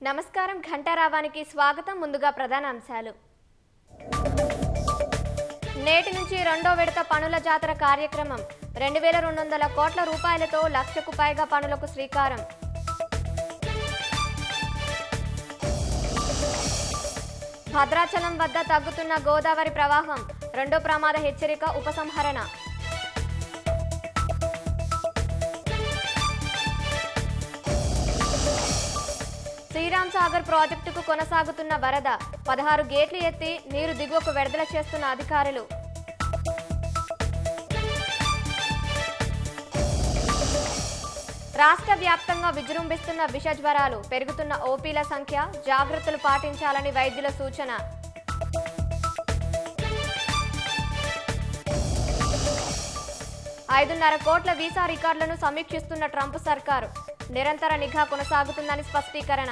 నమస్కారం ఘంటారావానికి స్వాగతం. ముందుగా ప్రధాన అంశాలు. నేటి నుంచి రెండో విడత పనుల జాతర కార్యక్రమం 2200 కోట్ల రూపాయలతో లక్షకు పైగా పనులకు శ్రీకారం. భద్రాచలం వద్ద తగ్గుతున్న గోదావరి ప్రవాహం, రెండో ప్రమాద హెచ్చరిక ఉపసంహరణ. శ్రీరామ్ సాగర్ ప్రాజెక్టుకు కొనసాగుతున్న వరద, 16 గేట్లు ఎత్తి నీరు దిగువకు విడుదల చేస్తున్న అధికారులు. రాష్ట్ర వ్యాప్తంగా విజృంభిస్తున్న విష జ్వరాలు, పెరుగుతున్న ఓపీల సంఖ్య, జాగ్రత్తలు పాటించాలని వైద్యుల సూచన. $5.5 కోట్ల వీసా రికార్డులను సమీక్షిస్తున్న ట్రంప్ సర్కారు, నిరంతర నిఘా కొనసాగుతుందని స్పష్టీకరణ.